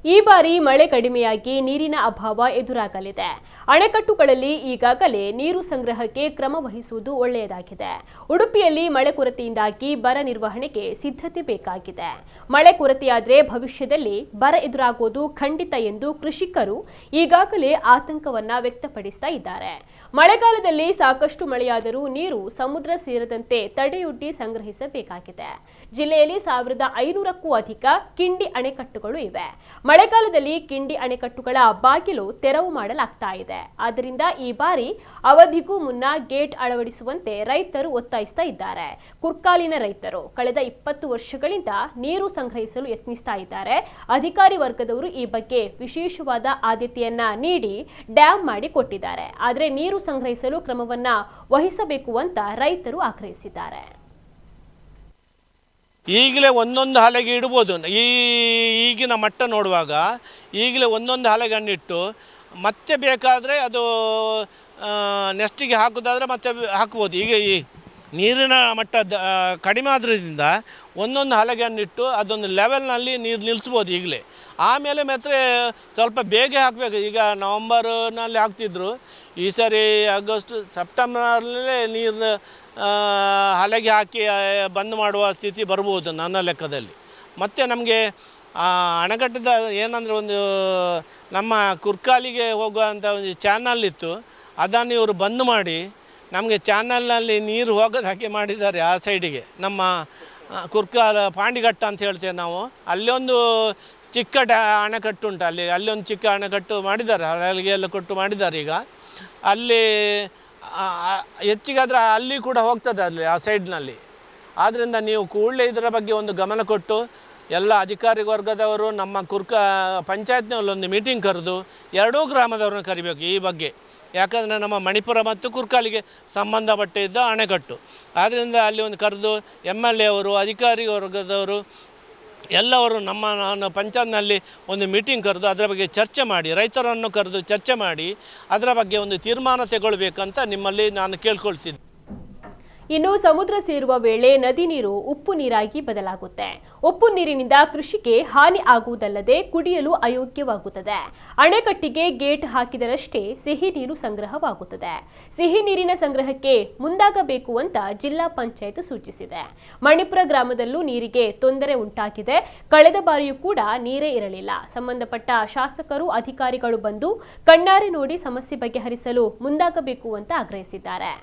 ಈ ಬಾರಿ ಮಳೆ ಕಡಿಮೆಯಾಗಿ ನೀರಿನ ಅಭಾವ ಎದುರಾಗಲಿದೆ. ಅಣೆಕಟ್ಟುಗಳಲ್ಲಿ ಈಗಾಗಲೇ ನೀರು ಸಂಗ್ರಹಕ್ಕೆ ಕ್ರಮ ವಹಿಸುವುದು ಒಳ್ಳೆಯದಾಗಿದೆ. ಉಡುಪಿಯಲ್ಲಿ ಮಳೆ ಕೊರತೆಯಿಂದಾಗಿ ಬರ ನಿರ್ವಹಣೆಗೆ ಸಿದ್ಧತೆ ಬೇಕಾಗಿದೆ. ಮಳೆ ಕೊರತೆಯಾದರೆ ಭವಿಷ್ಯದಲ್ಲಿ ಬರ ಎದುರಾಗುವುದು ಖಂಡಿತ ಎಂದು ಕೃಷಿಕರು ಈಗಾಗಲೇ ಆತಂಕವನ್ನ ವ್ಯಕ್ತಪಡಿಸ್ತಾ ಇದ್ದಾರೆ. ಮಳೆಗಾಲದಲ್ಲಿ ಸಾಕಷ್ಟು ಮಳೆಯಾದರೂ ನೀರು ಸಮುದ್ರ ಸೇರದಂತೆ ತಡೆಯೊಡ್ಡಿ ಸಂಗ್ರಹಿಸಬೇಕಾಗಿದೆ. ಜಿಲ್ಲೆಯಲ್ಲಿ 1500ಕ್ಕೂ ಅಧಿಕ ಕಿಂಡಿ ಅಣೆಕಟ್ಟುಗಳು ಇವೆ. ಮಳೆಗಾಲದಲ್ಲಿ ಕಿಂಡಿ ಅಣೆಕಟ್ಟುಗಳ ಬಾಗಿಲು ತೆರವು ಮಾಡಲಾಗ್ತಾ ಇದೆ. ಆದ್ದರಿಂದ ಈ ಬಾರಿ ಅವಧಿಗೂ ಮುನ್ನ ಗೇಟ್ ಅಳವಡಿಸುವಂತೆ ರೈತರು ಒತ್ತಾಯಿಸ್ತಾ ಇದ್ದಾರೆ. ಕುರ್ಕಾಲಿನ ರೈತರು ಕಳೆದ 20 ವರ್ಷಗಳಿಂದ ನೀರು ಸಂಗ್ರಹಿಸಲು ಯತ್ನಿಸ್ತಾ ಇದ್ದಾರೆ. ಅಧಿಕಾರಿ ವರ್ಗದವರು ಈ ಬಗ್ಗೆ ವಿಶೇಷವಾದ ಆದ್ಯತೆಯನ್ನ ನೀಡಿ ಡ್ಯಾಂ ಮಾಡಿ ಕೊಟ್ಟಿದ್ದಾರೆ. ಆದರೆ ನೀರು ಸಂಗ್ರಹಿಸಲು ಕ್ರಮವನ್ನ ವಹಿಸಬೇಕು ಅಂತ ರೈತರು ಆಗ್ರಹಿಸಿದ್ದಾರೆ. ಈಗಲೇ ಒಂದೊಂದು ಹಲಗೆ ಇಡ್ಬೋದು. ಈಗಿನ ಮಟ್ಟ ನೋಡುವಾಗ ಈಗಲೇ ಒಂದೊಂದು ಹಲಗನ್ನಿಟ್ಟು ಮತ್ತೆ ಬೇಕಾದರೆ ಅದು ನೆಕ್ಸ್ಟಿಗೆ ಹಾಕೋದಾದರೆ ಮತ್ತೆ ಹಾಕ್ಬೋದು. ಈಗ ಈ ನೀರಿನ ಮಟ್ಟ ಕಡಿಮೆ ಆದ್ರಿಂದ ಒಂದೊಂದು ಹಲಗೆಯನ್ನಿಟ್ಟು ಅದೊಂದು ಲೆವೆಲ್ನಲ್ಲಿ ನೀರು ನಿಲ್ಲಿಸ್ಬೋದು ಈಗಲೇ. ಆಮೇಲೆ ಮಾತ್ರ ಸ್ವಲ್ಪ ಬೇಗ ಹಾಕಬೇಕು. ಈಗ ನವಂಬರ್ನಲ್ಲಿ ಹಾಕ್ತಿದ್ರು, ಈ ಸರಿ ಆಗಸ್ಟ್ ಸೆಪ್ಟೆಂಬರ್ನಲ್ಲೇ ನೀರು ಹಲಗೆ ಹಾಕಿ ಬಂದ್ ಮಾಡುವ ಸ್ಥಿತಿ ಬರ್ಬೋದು ನನ್ನ ಲೆಕ್ಕದಲ್ಲಿ. ಮತ್ತು ನಮಗೆ ಅಣೆಕಟ್ಟದ ಏನಂದರೆ ಒಂದು ನಮ್ಮ ಕುರ್ಕಾಲಿಗೆ ಹೋಗುವಂಥ ಒಂದು ಚಾನಲ್ ಇತ್ತು, ಅದನ್ನು ಇವರು ಬಂದ್ ಮಾಡಿ ನಮಗೆ ಚಾನಲ್ನಲ್ಲಿ ನೀರು ಹೋಗೋದು ಹಾಗೆ ಮಾಡಿದ್ದಾರೆ. ಆ ಸೈಡಿಗೆ ನಮ್ಮ ಕುರ್ಕಾಲ ಪಾಂಡಿಘಟ್ಟ ಅಂತ ಹೇಳ್ತೇವೆ ನಾವು, ಅಲ್ಲೊಂದು ಚಿಕ್ಕ ಅಣೆಕಟ್ಟು ಉಂಟು. ಅಲ್ಲಿ ಒಂದು ಚಿಕ್ಕ ಅಣೆಕಟ್ಟು ಮಾಡಿದ್ದಾರೆ, ಹಲಗೆ ಎಲ್ಲ ಕೊಟ್ಟು ಮಾಡಿದ್ದಾರೆ. ಈಗ ಅಲ್ಲಿ ಹೆಚ್ಚಿಗಾದ್ರೆ ಅಲ್ಲಿ ಕೂಡ ಹೋಗ್ತದೆ ಅಲ್ಲಿ ಆ ಸೈಡ್ನಲ್ಲಿ. ಆದ್ದರಿಂದ ನೀವು ಕೂಡಲೇ ಇದರ ಬಗ್ಗೆ ಒಂದು ಗಮನ ಕೊಟ್ಟು ಎಲ್ಲ ಅಧಿಕಾರಿ ವರ್ಗದವರು ನಮ್ಮ ಪಂಚಾಯತ್ನಲ್ಲಿ ಒಂದು ಮೀಟಿಂಗ್ ಕರೆದು ಎರಡೂ ಗ್ರಾಮದವ್ರನ್ನ ಕರಿಬೇಕು ಈ ಬಗ್ಗೆ. ಯಾಕಂದರೆ ನಮ್ಮ ಮಣಿಪುರ ಮತ್ತು ಕುರ್ಕಾಲಿಗೆ ಸಂಬಂಧಪಟ್ಟಿದ್ದ ಅಣೆಕಟ್ಟು. ಆದ್ದರಿಂದ ಅಲ್ಲಿ ಒಂದು ಕರೆದು MLA ಅವರು, ಅಧಿಕಾರಿ ವರ್ಗದವರು ಎಲ್ಲವರು ನಮ್ಮ ಪಂಚಾಯತ್ನಲ್ಲಿ ಒಂದು ಮೀಟಿಂಗ್ ಕರೆದು ಅದರ ಬಗ್ಗೆ ಚರ್ಚೆ ಮಾಡಿ, ರೈತರನ್ನು ಕರೆದು ಚರ್ಚೆ ಮಾಡಿ ಅದರ ಬಗ್ಗೆ ಒಂದು ತೀರ್ಮಾನ ತಗೊಳ್ಬೇಕಂತ ನಿಮ್ಮಲ್ಲಿ ನಾನು ಕೇಳ್ಕೊಳ್ತಿದ್ದೆ. ಇನ್ನು ಸಮುದ್ರ ಸೇರುವ ವೇಳೆ ನದಿ ನೀರು ಉಪ್ಪು ನೀರಾಗಿ ಬದಲಾಗುತ್ತೆ. ಉಪ್ಪು ನೀರಿನಿಂದ ಕೃಷಿಗೆ ಹಾನಿ ಆಗುವುದಲ್ಲದೆ ಕುಡಿಯಲು ಅಯೋಗ್ಯವಾಗುತ್ತದೆ. ಅಣೆಕಟ್ಟಿಗೆ ಗೇಟ್ ಹಾಕಿದರಷ್ಟೇ ಸಿಹಿ ನೀರು ಸಂಗ್ರಹವಾಗುತ್ತದೆ. ಸಿಹಿ ನೀರಿನ ಸಂಗ್ರಹಕ್ಕೆ ಮುಂದಾಗಬೇಕು ಅಂತ ಜಿಲ್ಲಾ ಪಂಚಾಯತ್ ಸೂಚಿಸಿದೆ. ಮಣಿಪುರ ಗ್ರಾಮದಲ್ಲೂ ನೀರಿಗೆ ತೊಂದರೆ ಉಂಟಾಗಿದೆ. ಕಳೆದ ಬಾರಿಯೂ ಕೂಡ ನೀರೇ ಇರಲಿಲ್ಲ. ಸಂಬಂಧಪಟ್ಟ ಶಾಸಕರು, ಅಧಿಕಾರಿಗಳು ಬಂದು ಕಣ್ಣಾರೆ ನೋಡಿ ಸಮಸ್ಯೆ ಬಗೆಹರಿಸಲು ಮುಂದಾಗಬೇಕು ಅಂತ ಆಗ್ರಹಿಸಿದ್ದಾರೆ.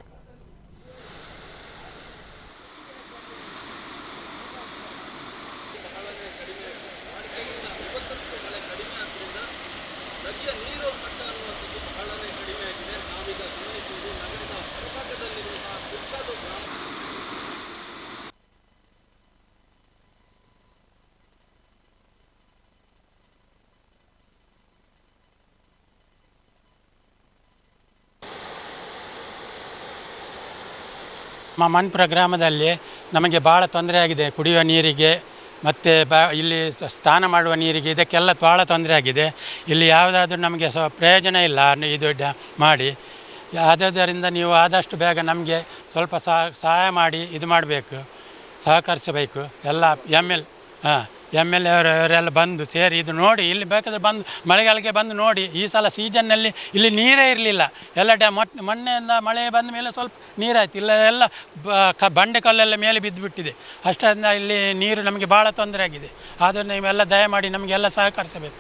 ಮಣಿಪುರ ಗ್ರಾಮದಲ್ಲಿ ನಮಗೆ ಭಾಳ ತೊಂದರೆಯಾಗಿದೆ. ಕುಡಿಯುವ ನೀರಿಗೆ ಮತ್ತು ಇಲ್ಲಿ ಸ್ನಾನ ಮಾಡುವ ನೀರಿಗೆ ಇದಕ್ಕೆಲ್ಲ ಭಾಳ ತೊಂದರೆ ಆಗಿದೆ. ಇಲ್ಲಿ ಯಾವುದಾದ್ರೂ ನಮಗೆ ಪ್ರಯೋಜನ ಇಲ್ಲ ಇದು ಮಾಡಿ. ಆದ್ದರಿಂದ ನೀವು ಆದಷ್ಟು ಬೇಗ ನಮಗೆ ಸ್ವಲ್ಪ ಸಹಾಯ ಮಾಡಿ ಇದು ಮಾಡಬೇಕು, ಸಹಕರಿಸಬೇಕು. ಎಲ್ಲ MLA ಅವರೆಲ್ಲ ಬಂದು ಸೇರಿ ಇದು ನೋಡಿ, ಇಲ್ಲಿ ಬೇಕಾದರೆ ಬಂದು ಮಳೆಗಾಲಕ್ಕೆ ಬಂದು ನೋಡಿ. ಈ ಸಲ ಸೀಸನ್ನಲ್ಲಿ ಇಲ್ಲಿ ನೀರೇ ಇರಲಿಲ್ಲ. ಎಲ್ಲ ಮೊನ್ನೆಯಿಂದ ಮಳೆ ಬಂದ ಮೇಲೆ ಸ್ವಲ್ಪ ನೀರಾಯಿತು. ಇಲ್ಲ ಎಲ್ಲ ಬಂಡೆ ಕಲ್ಲೆಲ್ಲ ಮೇಲೆ ಬಿದ್ದುಬಿಟ್ಟಿದೆ. ಅಷ್ಟರಿಂದ ಇಲ್ಲಿ ನೀರು ನಮಗೆ ಭಾಳ ತೊಂದರೆ ಆಗಿದೆ. ಆದ್ದರಿಂದ ನೀವೆಲ್ಲ ದಯಮಾಡಿ ನಮಗೆಲ್ಲ ಸಹಕರಿಸಬೇಕು.